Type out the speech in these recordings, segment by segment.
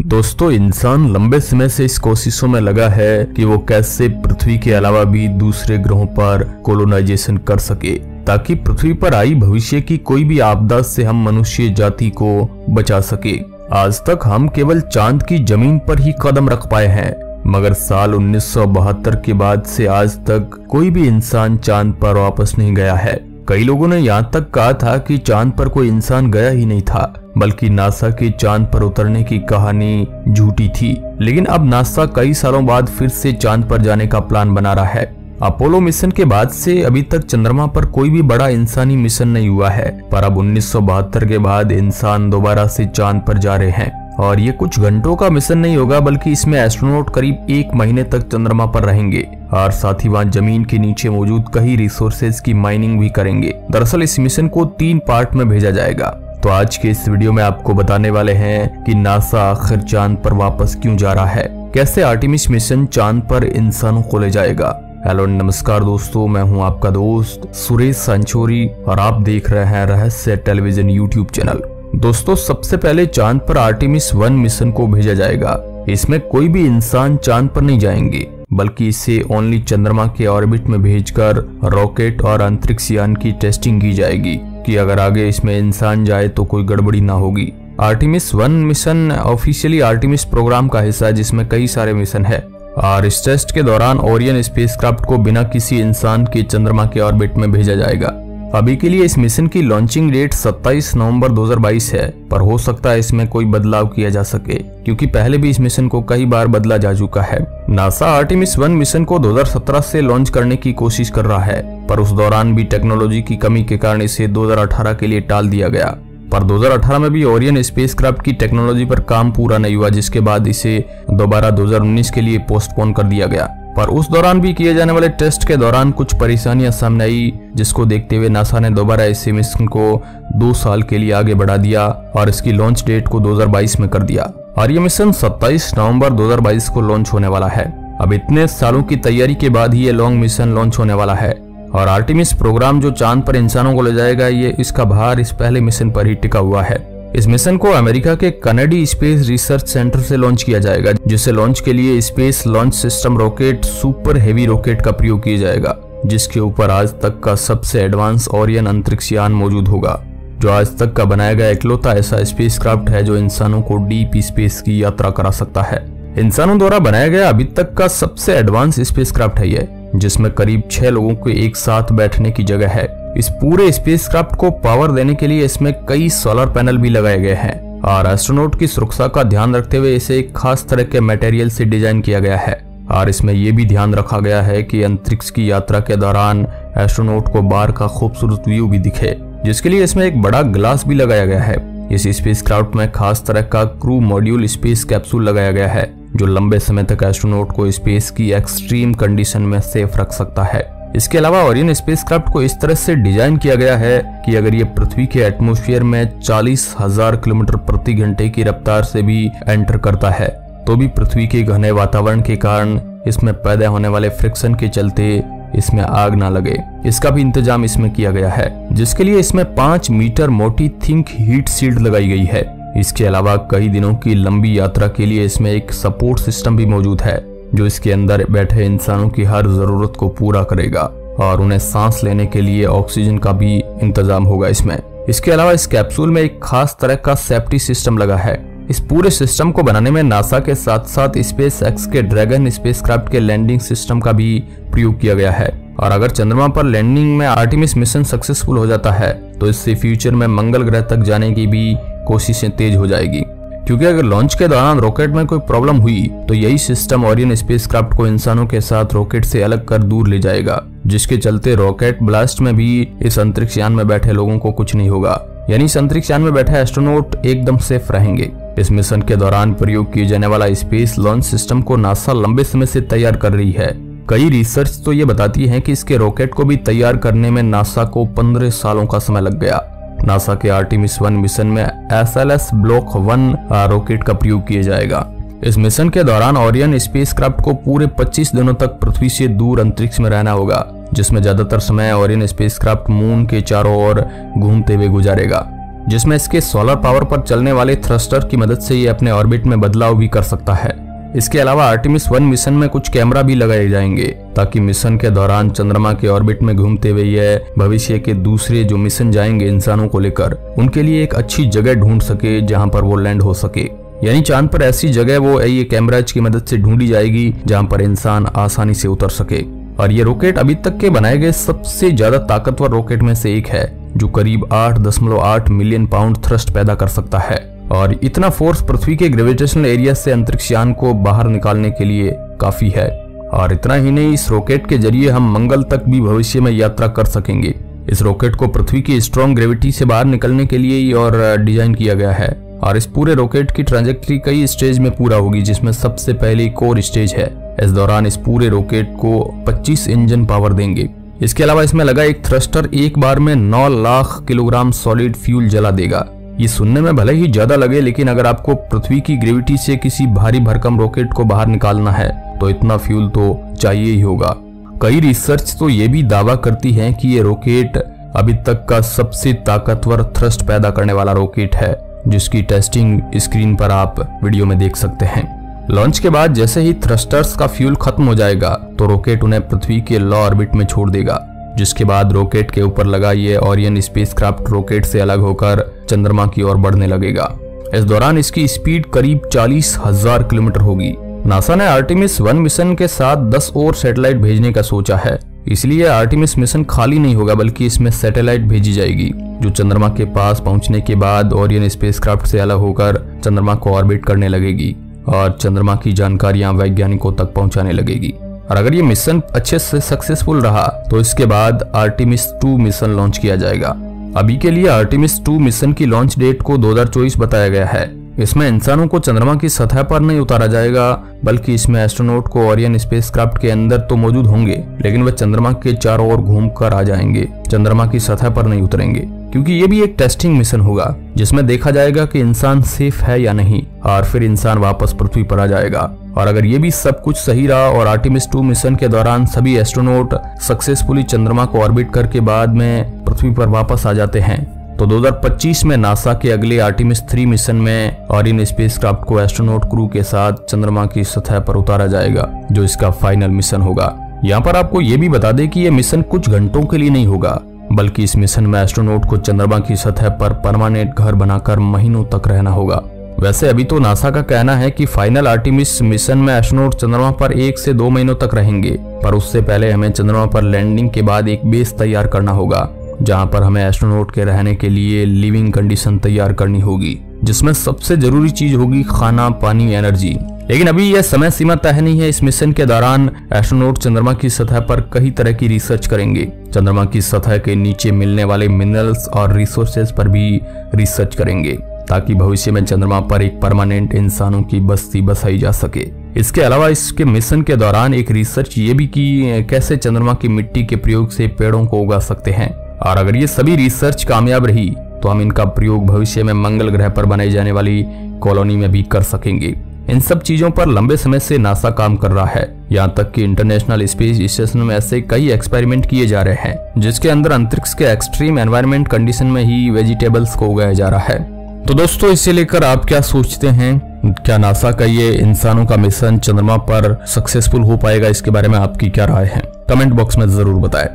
दोस्तों, इंसान लंबे समय से इस कोशिशों में लगा है कि वो कैसे पृथ्वी के अलावा भी दूसरे ग्रहों पर कोलोनाइजेशन कर सके, ताकि पृथ्वी पर आई भविष्य की कोई भी आपदा से हम मनुष्य जाति को बचा सके। आज तक हम केवल चांद की जमीन पर ही कदम रख पाए हैं, मगर साल 1972 के बाद से आज तक कोई भी इंसान चांद पर वापस नहीं गया है। कई लोगों ने यहाँ तक कहा था कि चांद पर कोई इंसान गया ही नहीं था, बल्कि नासा की चांद पर उतरने की कहानी झूठी थी। लेकिन अब नासा कई सालों बाद फिर से चांद पर जाने का प्लान बना रहा है। अपोलो मिशन के बाद से अभी तक चंद्रमा पर कोई भी बड़ा इंसानी मिशन नहीं हुआ है, पर अब 1972 के बाद इंसान दोबारा से चांद पर जा रहे हैं। और ये कुछ घंटों का मिशन नहीं होगा, बल्कि इसमें एस्ट्रोनॉट करीब 1 महीने तक चंद्रमा पर रहेंगे और साथ ही वहाँ जमीन के नीचे मौजूद कई रिसोर्सेज की माइनिंग भी करेंगे। दरअसल इस मिशन को 3 पार्ट में भेजा जाएगा। तो आज के इस वीडियो में आपको बताने वाले हैं कि नासा आखिर चांद पर वापस क्यों जा रहा है, कैसे आर्टेमिस मिशन चांद पर इंसानों को ले जाएगा। हेलो नमस्कार दोस्तों, मैं हूं आपका दोस्त सुरेश संचोरी और आप देख रहे हैं रहस्य टेलीविजन यूट्यूब चैनल। दोस्तों, सबसे पहले चांद पर आर्टेमिस 1 मिशन को भेजा जाएगा। इसमें कोई भी इंसान चांद पर नहीं जाएंगे, बल्कि इसे ओनली चंद्रमा के ऑर्बिट में भेजकर रॉकेट और अंतरिक्ष यान की टेस्टिंग की जाएगी कि अगर आगे इसमें इंसान जाए तो कोई गड़बड़ी ना होगी। Artemis 1 mission officially Artemis program का हिस्सा है, जिसमें कई सारे मिशन है। और इस टेस्ट के दौरान ओरियन स्पेसक्राफ्ट को बिना किसी इंसान के चंद्रमा के ऑर्बिट में भेजा जाएगा। अभी के लिए इस मिशन की लॉन्चिंग डेट 27 नवंबर 2022 है, पर हो सकता है इसमें कोई बदलाव किया जा सके, क्योंकि पहले भी इस मिशन को कई बार बदला जा चुका है। नासा आर्टेमिस 1 मिशन को 2017 से लॉन्च करने की कोशिश कर रहा है, पर उस दौरान भी टेक्नोलॉजी की कमी के कारण इसे 2018 के लिए टाल दिया गया। पर 2018 में भी ओरियन स्पेसक्राफ्ट की टेक्नोलॉजी पर काम पूरा नहीं हुआ, जिसके बाद इसे दोबारा 2019 के लिए पोस्टपोन कर दिया गया। पर उस दौरान भी किए जाने वाले टेस्ट के दौरान कुछ परेशानियां सामने आई, जिसको देखते हुए नासा ने दोबारा इस मिशन को 2 साल के लिए आगे बढ़ा दिया और इसकी लॉन्च डेट को 2022 में कर दिया। और ये मिशन 27 नवंबर 2022 को लॉन्च होने वाला है। अब इतने सालों की तैयारी के बाद ही ये लॉन्ग मिशन लॉन्च होने वाला है। और आर्टेमिस प्रोग्राम जो चांद पर इंसानों को ले जाएगा, ये इसका भार इस पहले मिशन पर ही टिका हुआ है। इस मिशन को अमेरिका के कनेडी स्पेस रिसर्च सेंटर से लॉन्च किया जाएगा, जिसे लॉन्च के लिए space launch system rocket super heavy rocket का प्रयोग किया जाएगा, जिसके ऊपर आज तक का सबसे एडवांस ओरियन अंतरिक्ष यान मौजूद होगा, जो आज तक का बनाया गया इकलौता ऐसा स्पेसक्राफ्ट है जो इंसानों को डीप स्पेस की यात्रा करा सकता है। इंसानों द्वारा बनाया गया अभी तक का सबसे एडवांस स्पेसक्राफ्ट है ये, जिसमें करीब 6 लोगों को एक साथ बैठने की जगह है। इस पूरे स्पेसक्राफ्ट को पावर देने के लिए इसमें कई सोलर पैनल भी लगाए गए हैं और एस्ट्रोनॉट की सुरक्षा का ध्यान रखते हुए इसे एक खास तरह के मटेरियल से डिजाइन किया गया है। और इसमें यह भी ध्यान रखा गया है कि अंतरिक्ष की यात्रा के दौरान एस्ट्रोनॉट को बाहर का खूबसूरत व्यू भी दिखे, जिसके लिए इसमें एक बड़ा ग्लास भी लगाया गया है। इस स्पेसक्राफ्ट में खास तरह का क्रू मॉड्यूल स्पेस कैप्सूल लगाया गया है, जो लंबे समय तक एस्ट्रोनॉट को स्पेस की एक्सट्रीम कंडीशन में सेफ रख सकता है। इसके अलावा ओरियन स्पेसक्राफ्ट को इस तरह से डिजाइन किया गया है कि अगर ये पृथ्वी के एटमॉस्फेयर में 40,000 किलोमीटर प्रति घंटे की रफ्तार से भी एंटर करता है, तो भी पृथ्वी के घने वातावरण के कारण इसमें पैदा होने वाले फ्रिक्शन के चलते इसमें आग ना लगे। इसका भी इंतजाम इसमें किया गया है, जिसके लिए इसमें 5 मीटर मोटी थिंक हीट शील्ड लगाई गई है। इसके अलावा कई दिनों की लंबी यात्रा के लिए इसमें एक सपोर्ट सिस्टम भी मौजूद है, जो इसके अंदर बैठे इंसानों की हर जरूरत को पूरा करेगा और उन्हें सांस लेने के लिए ऑक्सीजन का भी इंतजाम होगा इसमें। इसके अलावा इस कैप्सूल में एक खास तरह का सेफ्टी सिस्टम लगा है। इस पूरे सिस्टम को बनाने में नासा के साथ साथ स्पेस एक्स के ड्रैगन स्पेसक्राफ्ट के लैंडिंग सिस्टम का भी प्रयोग किया गया है। और अगर चंद्रमा पर लैंडिंग में आर्टेमिस मिशन सक्सेसफुल हो जाता है, तो इससे फ्यूचर में मंगल ग्रह तक जाने की भी कोशिशें तेज हो जाएगी, क्योंकि अगर लॉन्च के दौरान रॉकेट में कोई प्रॉब्लम हुई तो यही सिस्टम ओरियन स्पेसक्राफ्ट को इंसानों के साथ रॉकेट से अलग कर दूर ले जाएगा, जिसके चलते रॉकेट ब्लास्ट में भी इस अंतरिक्ष यान में बैठे लोगों को कुछ नहीं होगा। यानी इस अंतरिक्ष यान में बैठे एस्ट्रोनॉट एकदम सेफ रहेंगे। इस मिशन के दौरान प्रयोग किए जाने वाला स्पेस लॉन्च सिस्टम को नासा लंबे समय से तैयार कर रही है। कई रिसर्च तो ये बताती है कि इसके रॉकेट को भी तैयार करने में नासा को 15 सालों का समय लग गया। नासा के आर्टेमिस 1 मिशन में SLS ब्लॉक 1 रॉकेट का प्रयोग किया जाएगा। इस मिशन के दौरान ओरियन स्पेसक्राफ्ट को पूरे 25 दिनों तक पृथ्वी से दूर अंतरिक्ष में रहना होगा, जिसमें ज्यादातर समय ओरियन स्पेसक्राफ्ट मून के चारों ओर घूमते हुए गुजारेगा। जिसमें इसके सोलर पावर पर चलने वाले थ्रस्टर की मदद से ये अपने ऑर्बिट में बदलाव भी कर सकता है। इसके अलावा आर्टेमिस 1 मिशन में कुछ कैमरा भी लगाए जाएंगे ताकि मिशन के दौरान चंद्रमा के ऑर्बिट में घूमते हुए यह भविष्य के दूसरे जो मिशन जाएंगे इंसानों को लेकर, उनके लिए एक अच्छी जगह ढूंढ सके जहां पर वो लैंड हो सके। यानी चांद पर ऐसी जगह वो ये कैमराज की मदद से ढूंढी जाएगी जहां पर इंसान आसानी से उतर सके। और ये रॉकेट अभी तक के बनाए गए सबसे ज्यादा ताकतवर रॉकेट में से एक है, जो करीब 8.8 मिलियन पाउंड थ्रस्ट पैदा कर सकता है। और इतना फोर्स पृथ्वी के ग्रेविटेशनल एरिया से अंतरिक्ष यान को बाहर निकालने के लिए काफी है। और इतना ही नहीं, इस रॉकेट के जरिए हम मंगल तक भी भविष्य में यात्रा कर सकेंगे। इस रॉकेट को पृथ्वी की स्ट्रॉन्ग ग्रेविटी से बाहर निकलने के लिए ही और डिजाइन किया गया है। और इस पूरे रॉकेट की ट्रांजेक्टरी कई स्टेज में पूरा होगी, जिसमें सबसे पहले कोर स्टेज है। इस दौरान इस पूरे रॉकेट को 25 इंजन पावर देंगे। इसके अलावा इसमें लगा एक थ्रस्टर एक बार में 9 लाख किलोग्राम सॉलिड फ्यूल जला देगा। ये सुनने में भले ही ज्यादा लगे, लेकिन अगर आपको पृथ्वी की ग्रेविटी से किसी भारी भरकम रॉकेट को बाहर निकालना है तो इतना फ्यूल तो चाहिए ही होगा। कई रिसर्च तो ये भी दावा करती है कि ये रॉकेट अभी तक का सबसे ताकतवर थ्रस्ट पैदा करने वाला रॉकेट है, जिसकी टेस्टिंग स्क्रीन पर आप वीडियो में देख सकते हैं। लॉन्च के बाद जैसे ही थ्रस्टर्स का फ्यूल खत्म हो जाएगा तो रॉकेट उन्हें पृथ्वी के लो ऑर्बिट में छोड़ देगा, जिसके बाद रॉकेट के ऊपर लगा ये ओरियन स्पेसक्राफ्ट रॉकेट से अलग होकर चंद्रमा की ओर बढ़ने लगेगा। इस दौरान इसकी स्पीड करीब 40,000 किलोमीटर होगी। नासा ने आर्टेमिस 1 मिशन के साथ 10 और सैटेलाइट भेजने का सोचा है, इसलिए आर्टेमिस मिशन खाली नहीं होगा, बल्कि इसमें सैटेलाइट भेजी जाएगी जो चंद्रमा के पास पहुंचने के बाद ओरियन स्पेसक्राफ्ट से अलग होकर चंद्रमा को ऑर्बिट करने लगेगी और चंद्रमा की जानकारियां वैज्ञानिकों तक पहुंचाने लगेगी। और अगर ये मिशन अच्छे से सक्सेसफुल रहा तो इसके बाद आर्टेमिस 2 मिशन लॉन्च किया जाएगा। अभी के लिए आर्टेमिस 2 मिशन की लॉन्च डेट को 2024 बताया गया है। इसमें इंसानों को चंद्रमा की सतह पर नहीं उतारा जाएगा, बल्कि इसमें एस्ट्रोनॉट को ओरियन स्पेसक्राफ्ट के अंदर तो मौजूद होंगे, लेकिन वे चंद्रमा के चारों ओर घूमकर आ जाएंगे, चंद्रमा की सतह पर नहीं उतरेंगे, क्योंकि ये भी एक टेस्टिंग मिशन होगा जिसमें देखा जाएगा कि इंसान सेफ है या नहीं, और फिर इंसान वापस पृथ्वी पर आ जाएगा। और अगर ये भी सब कुछ सही रहा और आर्टेमिस 2 मिशन के दौरान सभी एस्ट्रोनॉट सक्सेसफुली चंद्रमा को ऑर्बिट करके बाद में पृथ्वी पर वापस आ जाते हैं, तो 2025 में नासा के अगले आर्टेमिस 3 मिशन में ओरियन स्पेसक्राफ्ट को एस्ट्रोनॉट क्रू के साथ चंद्रमा की सतह पर उतारा जाएगा, जो इसका फाइनल मिशन होगा। यहाँ पर आपको ये भी बता दें कि ये मिशन कुछ घंटों के लिए नहीं होगा, बल्कि इस मिशन में एस्ट्रोनॉट को चंद्रमा की सतह पर परमानेंट घर बनाकर महीनों तक रहना होगा। वैसे अभी तो नासा का कहना है कि फाइनल आर्टेमिस मिशन में एस्ट्रोनॉट चंद्रमा पर 1 से 2 महीनों तक रहेंगे, पर उससे पहले हमें चंद्रमा पर लैंडिंग के बाद एक बेस तैयार करना होगा, जहां पर हमें एस्ट्रोनॉट के रहने के लिए लिविंग कंडीशन तैयार करनी होगी, जिसमें सबसे जरूरी चीज होगी खाना, पानी, एनर्जी। लेकिन अभी यह समय सीमा तय नहीं है। इस मिशन के दौरान एस्ट्रोनॉट चंद्रमा की सतह पर कई तरह की रिसर्च करेंगे। चंद्रमा की सतह के नीचे मिलने वाले मिनरल्स और रिसोर्सेज पर भी रिसर्च करेंगे, ताकि भविष्य में चंद्रमा पर एक परमानेंट इंसानों की बस्ती बसाई जा सके। इसके अलावा इसके मिशन के दौरान एक रिसर्च ये भी की कैसे चंद्रमा की मिट्टी के प्रयोग से पेड़ों को उगा सकते हैं, और अगर ये सभी रिसर्च कामयाब रही तो हम इनका प्रयोग भविष्य में मंगल ग्रह पर बनाई जाने वाली कॉलोनी में भी कर सकेंगे। इन सब चीजों पर लंबे समय से नासा काम कर रहा है। यहाँ तक कि इंटरनेशनल स्पेस स्टेशन में ऐसे कई एक्सपेरिमेंट किए जा रहे हैं, जिसके अंदर अंतरिक्ष के एक्सट्रीम एनवायरनमेंट कंडीशन में ही वेजिटेबल्स को उगाया जा रहा है। तो दोस्तों, इसे लेकर आप क्या सोचते हैं? क्या नासा का ये इंसानों का मिशन चंद्रमा पर सक्सेसफुल हो पाएगा? इसके बारे में आपकी क्या राय है? कमेंट बॉक्स में जरूर बताएं।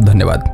धन्यवाद।